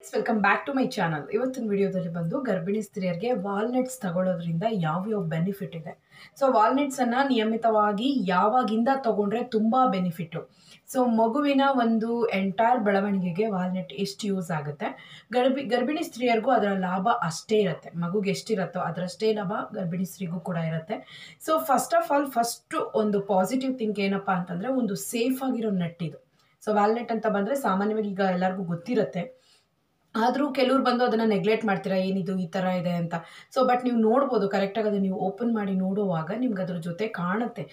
Welcome back to my channel. ಇವತ್ತಿನ ವಿಡಿಯೋದಲ್ಲಿ ಬಂದು ಗರ್ಭಿಣಿ ಸ್ತ್ರೀಯರಿಗೆ ವಾಲ್ನಟ್ಸ್ ತಗೊಳ್ಳೋದ್ರಿಂದ ಯಾವ ಬೆನಿಫಿಟ್ ಇದೆ. ಸೊ ವಾಲ್ನಟ್ಸನ್ನು ನಿಯಮಿತವಾಗಿ ಯಾವಾಗಿಂದ ತಗೊಂಡ್ರೆ ತುಂಬ ಬೆನಿಫಿಟ್ಟು. ಸೊ ಮಗುವಿನ ಒಂದು ಎಂಟೈರ್ ಬೆಳವಣಿಗೆಗೆ ವಾಲ್ನಟ್ ಎಷ್ಟು ಯೂಸ್ ಆಗುತ್ತೆ. ಗರ್ಭಿಣಿ ಸ್ತ್ರೀಯರಿಗೂ ಅದರ ಲಾಭ ಅಷ್ಟೇ ಇರುತ್ತೆ. ಮಗುಗೆ ಎಷ್ಟಿರುತ್ತೋ ಅದರಷ್ಟೇ ಲಾಭ ಗರ್ಭಿಣಿ ಸ್ತ್ರೀಗೂ ಕೂಡ ಇರುತ್ತೆ. So first of all first ಒಂದು ಪಾಸಿಟಿವ್ ಥಿಂಕ್ ಏನಪ್ಪ ಅಂತಂದರೆ, ಒಂದು ಸೇಫ್ ಆಗಿರೋ ನಟ್ ಇದು. ಸೊ ವಾಲ್ನಟ್ ಅಂತ ಬಂದರೆ ಸಾಮಾನ್ಯವಾಗಿ ಈಗ ಎಲ್ಲರಿಗೂ ಗೊತ್ತಿರುತ್ತೆ. ಆದರೂ ಕೆಲವ್ರು ಬಂದು ಅದನ್ನು ನೆಗ್ಲೆಕ್ಟ್ ಮಾಡ್ತೀರಾ, ಏನಿದು ಈ ಥರ ಇದೆ ಅಂತ. ಸೊ ಬಟ್ ನೀವು ನೋಡ್ಬೋದು, ಕರೆಕ್ಟಾಗಿ ಅದನ್ನು ನೀವು ಓಪನ್ ಮಾಡಿ ನೋಡುವಾಗ ನಿಮ್ಗೆ ಅದ್ರ ಜೊತೆ ಕಾಣುತ್ತೆ.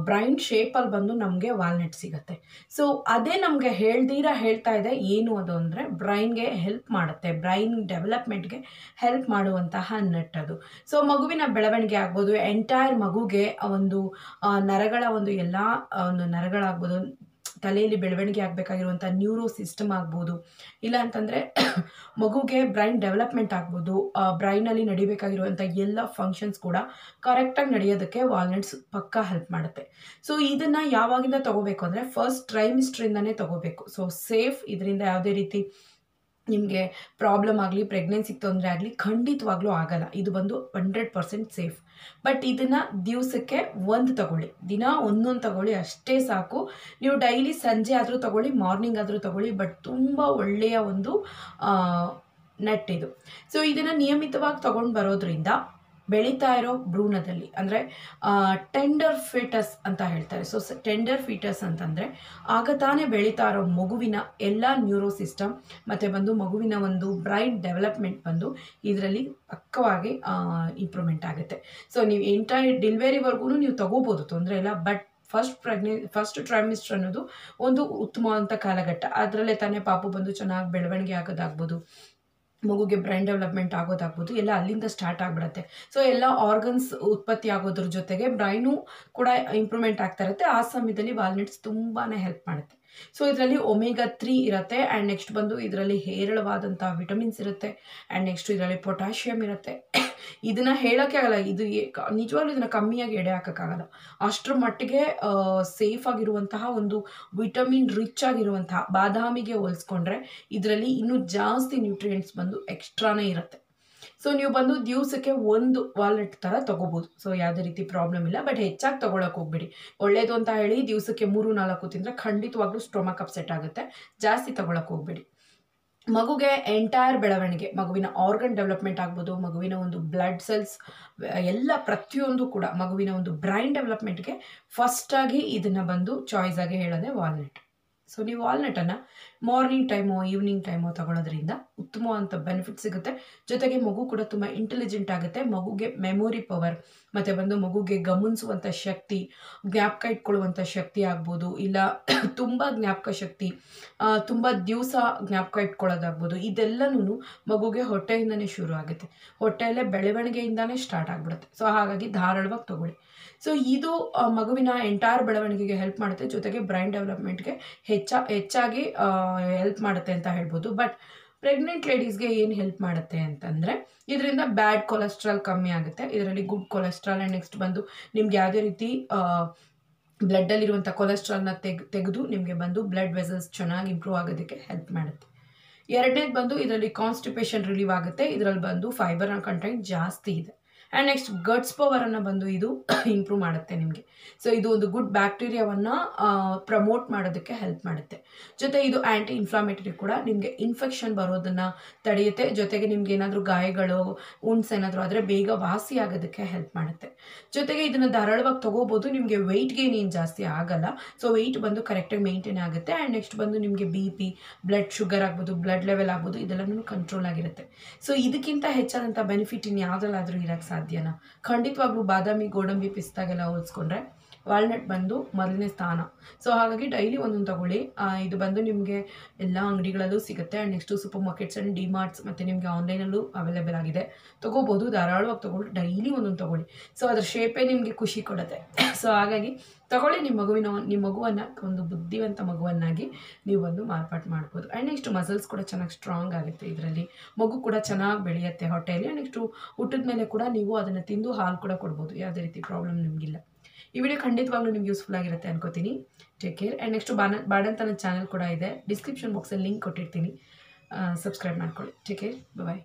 ಬ್ರೈನ್ ಶೇಪಲ್ಲಿ ಬಂದು ನಮಗೆ ವಾಲ್ನಟ್ ಸಿಗುತ್ತೆ. ಸೊ ಅದೇ ನಮಗೆ ಹೇಳ್ತಾ ಇದೆ ಏನು ಅದು ಅಂದರೆ, ಬ್ರೈನ್ಗೆ ಹೆಲ್ಪ್ ಮಾಡುತ್ತೆ, ಬ್ರೈನ್ ಡೆವಲಪ್ಮೆಂಟ್ಗೆ ಹೆಲ್ಪ್ ಮಾಡುವಂತಹ ನಟ್ ಅದು. ಸೊ ಮಗುವಿನ ಬೆಳವಣಿಗೆ ಆಗ್ಬೋದು, ಎಂಟೈರ್ ಮಗುಗೆ ಒಂದು ನರಗಳ ಒಂದು ಎಲ್ಲ ಒಂದು ನರಗಳಾಗ್ಬೋದು, ತಲೆಯಲ್ಲಿ ಬೆಳವಣಿಗೆ ಆಗಬೇಕಾಗಿರುವಂಥ ನ್ಯೂರೋ ಸಿಸ್ಟಮ್ ಆಗ್ಬೋದು, ಇಲ್ಲ ಅಂತಂದರೆ ಮಗುಗೆ ಬ್ರೈನ್ ಡೆವಲಪ್ಮೆಂಟ್ ಆಗ್ಬೋದು, ಬ್ರೈನಲ್ಲಿ ನಡಿಬೇಕಾಗಿರುವಂಥ ಎಲ್ಲ ಫಂಕ್ಷನ್ಸ್ ಕೂಡ ಕರೆಕ್ಟಾಗಿ ನಡೆಯೋದಕ್ಕೆ ವಾಲ್ನಟ್ಸ್ ಪಕ್ಕಾ ಹೆಲ್ಪ್ ಮಾಡುತ್ತೆ. ಸೊ ಇದನ್ನು ಯಾವಾಗಿಂದ ತೊಗೋಬೇಕು ಅಂದರೆ, ಫಸ್ಟ್ ಟ್ರೈಮಿಸ್ಟ್ರಿಂದನೇ ತೊಗೋಬೇಕು. ಸೊ ಸೇಫ್, ಇದರಿಂದ ಯಾವುದೇ ರೀತಿ ನಿಮಗೆ ಪ್ರಾಬ್ಲಮ್ ಆಗಲಿ, ಪ್ರೆಗ್ನೆನ್ಸಿಗೆ ತೊಂದರೆ ಆಗಲಿ ಖಂಡಿತವಾಗ್ಲೂ ಆಗಲ್ಲ. ಇದು ಬಂದು 100% ಸೇಫ್. ಬಟ್ ಇದನ್ನು ದಿವಸಕ್ಕೆ ಒಂದು ತಗೊಳ್ಳಿ, ದಿನ ಒಂದೊಂದು ತಗೊಳ್ಳಿ, ಅಷ್ಟೇ ಸಾಕು. ನೀವು ಡೈಲಿ ಸಂಜೆ ಆದರೂ ತಗೊಳ್ಳಿ, ಮಾರ್ನಿಂಗ್ ಆದರೂ ತಗೊಳ್ಳಿ, ಬಟ್ ತುಂಬ ಒಳ್ಳೆಯ ಒಂದು ನಟ್ ಇದು. ಸೊ ಇದನ್ನು ನಿಯಮಿತವಾಗಿ ತೊಗೊಂಡು ಬರೋದ್ರಿಂದ ಬೆಳೀತಾ ಇರೋ ಭ್ರೂಣದಲ್ಲಿ ಅಂದರೆ ಟೆಂಡರ್ ಫೀಟಸ್ ಅಂತ ಹೇಳ್ತಾರೆ. ಸೊ ಟೆಂಡರ್ ಫೀಟಸ್ ಅಂತಂದರೆ ಆಗ ತಾನೇ ಬೆಳೀತಾ ಇರೋ ಮಗುವಿನ ಎಲ್ಲ ನ್ಯೂರೋ ಸಿಸ್ಟಮ್ ಮತ್ತು ಬಂದು ಮಗುವಿನ ಒಂದು ಬ್ರೈನ್ ಡೆವಲಪ್ಮೆಂಟ್ ಬಂದು ಇದರಲ್ಲಿ ಪಕ್ಕವಾಗಿ ಇಂಪ್ರೂವ್ಮೆಂಟ್ ಆಗುತ್ತೆ. ಸೊ ನೀವು ಎಂಟೈರ್ ಡೆಲಿವರಿವರೆಗೂ ನೀವು ತಗೋಬೋದು, ತೊಂದರೆ ಇಲ್ಲ. ಬಟ್ ಫಸ್ಟ್ ಟ್ರೈಮಿಸ್ಟರ್ ಅನ್ನೋದು ಒಂದು ಉತ್ತಮವಾದಂಥ ಕಾಲಘಟ್ಟ. ಅದರಲ್ಲೇ ತಾನೇ ಪಾಪು ಬಂದು ಚೆನ್ನಾಗಿ ಬೆಳವಣಿಗೆ ಆಗೋದಾಗ್ಬೋದು, ಮಗುಗೆ ಬ್ರೈನ್ ಡೆವಲಪ್ಮೆಂಟ್ ಆಗೋದಾಗ್ಬೋದು, ಎಲ್ಲ ಅಲ್ಲಿಂದ ಸ್ಟಾರ್ಟ್ ಆಗಿಬಿಡುತ್ತೆ. ಸೊ ಎಲ್ಲ ಆರ್ಗನ್ಸ್ ಉತ್ಪತ್ತಿ ಆಗೋದ್ರ ಜೊತೆಗೆ ಬ್ರೈನು ಕೂಡ ಇಂಪ್ರೂವ್ಮೆಂಟ್ ಆಗ್ತಾ ಇರುತ್ತೆ. ಆ ಸಮಯದಲ್ಲಿ ವಾಲ್ನಟ್ಸ್ ತುಂಬಾ ಹೆಲ್ಪ್ ಮಾಡುತ್ತೆ. ಸೊ ಇದರಲ್ಲಿ omega-3 ಇರುತ್ತೆ, ಆ್ಯಂಡ್ ನೆಕ್ಸ್ಟ್ ಬಂದು ಇದರಲ್ಲಿ ಹೇರಳವಾದಂಥ ವಿಟಮಿನ್ಸ್ ಇರುತ್ತೆ, ಆ್ಯಂಡ್ ನೆಕ್ಸ್ಟ್ ಇದರಲ್ಲಿ ಪೊಟ್ಯಾಷಿಯಮ್ ಇರುತ್ತೆ. ಇದನ್ನು ಹೇಳೋಕ್ಕೆ ಆಗಲ್ಲ, ಇದು ನಿಜವಾಗ್ಲೂ ಇದನ್ನು ಕಮ್ಮಿಯಾಗಿ ಎಡೆ ಹಾಕೋಕ್ಕಾಗಲ್ಲ. ಅಷ್ಟರ ಮಟ್ಟಿಗೆ ಸೇಫ್ ಆಗಿರುವಂತಹ ಒಂದು ವಿಟಮಿನ್ ರಿಚ್ ಆಗಿರುವಂತಹ ಬಾದಾಮಿಗೆ ಹೋಲಿಸ್ಕೊಂಡ್ರೆ ಇದರಲ್ಲಿ ಇನ್ನೂ ಜಾಸ್ತಿ ನ್ಯೂಟ್ರಿಯೆಂಟ್ಸ್ ಬಂದು ಎಕ್ಸ್ಟ್ರಾನೇ ಇರುತ್ತೆ. ಸೊ ನೀವು ಬಂದು ದಿವಸಕ್ಕೆ ಒಂದು ವಾಲ್ನಟ್ ಥರ ತೊಗೋಬೋದು. ಸೊ ಯಾವುದೇ ರೀತಿ ಪ್ರಾಬ್ಲಮ್ ಇಲ್ಲ. ಬಟ್ ಹೆಚ್ಚಾಗಿ ತೊಗೊಳಕ್ಕೆ ಹೋಗ್ಬೇಡಿ. ಒಳ್ಳೆಯದು ಅಂತ ಹೇಳಿ ದಿವಸಕ್ಕೆ 3-4 ತಿಂದರೆ ಖಂಡಿತವಾಗ್ಲೂ ಸ್ಟೊಮಕ್ ಅಪ್ಸೆಟ್ ಆಗುತ್ತೆ. ಜಾಸ್ತಿ ತೊಗೊಳಕ್ಕೆ ಹೋಗ್ಬೇಡಿ. ಮಗುಗೆ ಎಂಟೈರ್ ಬೆಳವಣಿಗೆ, ಮಗುವಿನ ಆರ್ಗನ್ ಡೆವಲಪ್ಮೆಂಟ್ ಆಗ್ಬೋದು, ಮಗುವಿನ ಒಂದು ಬ್ಲಡ್ ಸೆಲ್ಸ್ ಎಲ್ಲ ಪ್ರತಿಯೊಂದು ಕೂಡ ಮಗುವಿನ ಒಂದು ಬ್ರೈನ್ ಡೆವಲಪ್ಮೆಂಟ್ಗೆ ಫಸ್ಟಾಗಿ ಇದನ್ನು ಬಂದು ಚಾಯ್ಸ್ ಆಗಿ ಹೇಳೋದೇ ವಾಲ್ನಟ್. ಸೊ ನೀವು ವಾಲ್ನಟನ್ನು ಮಾರ್ನಿಂಗ್ ಟೈಮೋ ಈವ್ನಿಂಗ್ ಟೈಮೋ ತಗೊಳ್ಳೋದ್ರಿಂದ ಉತ್ತಮವಾದಂಥ ಬೆನಿಫಿಟ್ ಸಿಗುತ್ತೆ. ಜೊತೆಗೆ ಮಗು ಕೂಡ ತುಂಬ ಇಂಟೆಲಿಜೆಂಟ್ ಆಗುತ್ತೆ. ಮಗುಗೆ ಮೆಮೊರಿ ಪವರ್ ಮತ್ತು ಬಂದು ಮಗುಗೆ ಗಮನಿಸುವಂಥ ಶಕ್ತಿ, ಜ್ಞಾಪಕ ಇಟ್ಕೊಳ್ಳುವಂಥ ಶಕ್ತಿ ಆಗ್ಬೋದು, ಇಲ್ಲ ತುಂಬ ಜ್ಞಾಪಕ ಶಕ್ತಿ, ತುಂಬ ದಿವಸ ಜ್ಞಾಪಕ ಇಟ್ಕೊಳ್ಳೋದಾಗ್ಬೋದು, ಇದೆಲ್ಲನೂ ಮಗುಗೆ ಹೊಟ್ಟೆಯಿಂದನೇ ಶುರು ಆಗುತ್ತೆ. ಹೊಟ್ಟೆಯಲ್ಲೇ ಬೆಳವಣಿಗೆಯಿಂದನೇ ಸ್ಟಾರ್ಟ್ ಆಗಿಬಿಡುತ್ತೆ. ಸೊ ಹಾಗಾಗಿ ಧಾರಾಳವಾಗಿ ತೊಗೊಳ್ಳಿ. ಸೊ ಇದು ಮಗುವಿನ ಎಂಟೈರ್ ಬೆಳವಣಿಗೆಗೆ ಹೆಲ್ಪ್ ಮಾಡುತ್ತೆ, ಜೊತೆಗೆ ಬ್ರೈನ್ ಡೆವಲಪ್ಮೆಂಟ್ಗೆ ಹೆಚ್ಚಾಗಿ ಹೆಲ್ಪ್ ಮಾಡುತ್ತೆ ಅಂತ ಹೇಳ್ಬೋದು. ಬಟ್ ಪ್ರೆಗ್ನೆಂಟ್ ಲೇಡೀಸ್ಗೆ ಏನು ಹೆಲ್ಪ್ ಮಾಡುತ್ತೆ ಅಂತಂದರೆ, ಇದರಿಂದ ಬ್ಯಾಡ್ ಕೊಲೆಸ್ಟ್ರಾಲ್ ಕಮ್ಮಿ ಆಗುತ್ತೆ. ಇದರಲ್ಲಿ ಗುಡ್ ಕೊಲೆಸ್ಟ್ರಾಲ್, ಆ್ಯಂಡ್ ನೆಕ್ಸ್ಟ್ ಬಂದು ನಿಮ್ಗೆ ಯಾವುದೇ ರೀತಿ ಬ್ಲಡ್ಡಲ್ಲಿರುವಂಥ ಕೊಲೆಸ್ಟ್ರಾಲ್ನ ತೆಗೆದು ನಿಮಗೆ ಬಂದು ಬ್ಲಡ್ ವೆಸಲ್ಸ್ ಚೆನ್ನಾಗಿ ಇಂಪ್ರೂವ್ ಆಗೋದಕ್ಕೆ ಹೆಲ್ಪ್ ಮಾಡುತ್ತೆ. ಎರಡನೇದು ಬಂದು ಇದರಲ್ಲಿ ಕಾನ್ಸ್ಟಿಪೇಷನ್ ರಿಲೀವ್ ಆಗುತ್ತೆ. ಇದರಲ್ಲಿ ಬಂದು ಫೈಬರ್ ಕಂಟೆಂಟ್ ಜಾಸ್ತಿ ಇದೆ. ಆ್ಯಂಡ್ ನೆಕ್ಸ್ಟ್ ಗಟ್ಸ್ ಪವರನ್ನು ಬಂದು ಇದು ಇಂಪ್ರೂವ್ ಮಾಡುತ್ತೆ ನಿಮಗೆ. ಸೊ ಇದು ಒಂದು ಗುಡ್ ಬ್ಯಾಕ್ಟೀರಿಯಾವನ್ನು ಪ್ರಮೋಟ್ ಮಾಡೋದಕ್ಕೆ ಹೆಲ್ಪ್ ಮಾಡುತ್ತೆ. ಜೊತೆ ಇದು ಆ್ಯಂಟಿ ಇನ್ಫ್ಲಾಮೇಟರಿ ಕೂಡ, ನಿಮಗೆ ಇನ್ಫೆಕ್ಷನ್ ಬರೋದನ್ನು ತಡೆಯುತ್ತೆ. ಜೊತೆಗೆ ನಿಮ್ಗೆ ಏನಾದರೂ ಗಾಯಗಳು, ಉಣ್ಸ್ ಏನಾದರೂ ಆದರೆ ಬೇಗ ವಾಸಿ ಆಗೋದಕ್ಕೆ ಹೆಲ್ಪ್ ಮಾಡುತ್ತೆ. ಜೊತೆಗೆ ಇದನ್ನು ಧಾರಾಳವಾಗಿ ತೊಗೋಬೋದು. ನಿಮಗೆ ವೆಯ್ಟ್ ಗೇನ್ ಏನು ಜಾಸ್ತಿ ಆಗಲ್ಲ. ಸೊ ವೆಯ್ಟ್ ಬಂದು ಕರೆಕ್ಟಾಗಿ ಮೇಂಟೈನ್ ಆಗುತ್ತೆ. ಆ್ಯಂಡ್ ನೆಕ್ಸ್ಟ್ ಬಂದು ನಿಮಗೆ BP, ಬ್ಲಡ್ ಶುಗರ್ ಆಗ್ಬೋದು, ಬ್ಲಡ್ ಲೆವೆಲ್ ಆಗ್ಬೋದು, ಇದೆಲ್ಲನೂ ಕಂಟ್ರೋಲ್ ಆಗಿರುತ್ತೆ. ಸೊ ಇದಕ್ಕಿಂತ ಹೆಚ್ಚಾದಂಥ ಬೆನಿಫಿಟ್ ಇನ್ನು ಯಾವುದಲ್ಲಾದರೂ ಇರೋಕ್ಕೆ ಸಾಧ್ಯನಾ? ಖಂಡಿತವಾಗ್ಲೂ ಬಾದಾಮಿ, ಗೋಡಂಬಿ, ಪಿಸ್ತಾಗೆಲ್ಲ ಹೋಲಿಸ್ಕೊಂಡ್ರೆ ವಾಲ್ನಟ್ ಬಂದು ಮೊದಲನೇ ಸ್ಥಾನ. ಸೊ ಹಾಗಾಗಿ ಡೈಲಿ ಒಂದೊಂದು ತಗೊಳ್ಳಿ. ಇದು ಬಂದು ನಿಮಗೆ ಎಲ್ಲ ಅಂಗಡಿಗಳಲ್ಲೂ ಸಿಗುತ್ತೆ. And next super markets and DMarts ಮತ್ತು ನಿಮಗೆ ಆನ್ಲೈನಲ್ಲೂ ಅವೈಲೇಬಲ್ ಆಗಿದೆ. ತೊಗೋಬೋದು, ಧಾರಾಳವಾಗಿ ತೊಗೊಳ್ಳಿ, ಡೈಲಿ ಒಂದೊಂದು ತೊಗೊಳ್ಳಿ. ಸೊ ಅದ್ರ ಶೇಪೇ ನಿಮಗೆ ಖುಷಿ ಕೊಡುತ್ತೆ. ಸೊ ಹಾಗಾಗಿ ತಗೊಳ್ಳಿ. ನಿಮ್ಮ ಮಗುವನ್ನು ಒಂದು ಬುದ್ಧಿವಂತ ಮಗುವನ್ನಾಗಿ ನೀವು ಬಂದು ಮಾರ್ಪಾಟು ಮಾಡ್ಬೋದು. ಆ್ಯಂಡ್ ನೆಕ್ಸ್ಟ್ ಮಸಲ್ಸ್ ಕೂಡ ಚೆನ್ನಾಗಿ ಸ್ಟ್ರಾಂಗ್ ಆಗುತ್ತೆ. ಇದರಲ್ಲಿ ಮಗು ಕೂಡ ಚೆನ್ನಾಗಿ ಬೆಳೆಯುತ್ತೆ ಹೊಟ್ಟೆಯಲ್ಲಿ. ಆ್ಯಂಡ್ ನೆಕ್ಸ್ಟು ಹುಟ್ಟಿದ ಮೇಲೆ ಕೂಡ ನೀವು ಅದನ್ನು ತಿಂದು ಹಾಲು ಕೂಡ ಕೊಡ್ಬೋದು. ಯಾವುದೇ ರೀತಿ ಪ್ರಾಬ್ಲಮ್ ನಿಮಗಿಲ್ಲ. ಈ ವಿಡಿಯೋ ಖಂಡಿತವಾಗ್ಲೂ ನಿಮ್ಗೆ ಯೂಸ್ಫುಲ್ ಆಗಿರುತ್ತೆ ಅನ್ಕೋತೀನಿ. Take care. ಆ್ಯಂಡ್ ನೆಕ್ಸ್ಟು ಬಾಡಂತನ ಚಾನಲ್ ಕೂಡ ಇದೆ, ಡಿಸ್ಕ್ರಿಪ್ಷನ್ ಬಾಕ್ಸಲ್ಲಿ ಲಿಂಕ್ ಕೊಟ್ಟಿರ್ತೀನಿ. ಸಬ್ಸ್ಕ್ರೈಬ್ ಮಾಡ್ಕೊಳ್ಳಿ. ಟೇಕ್ ಕೇರ್, ಬಾಯ್.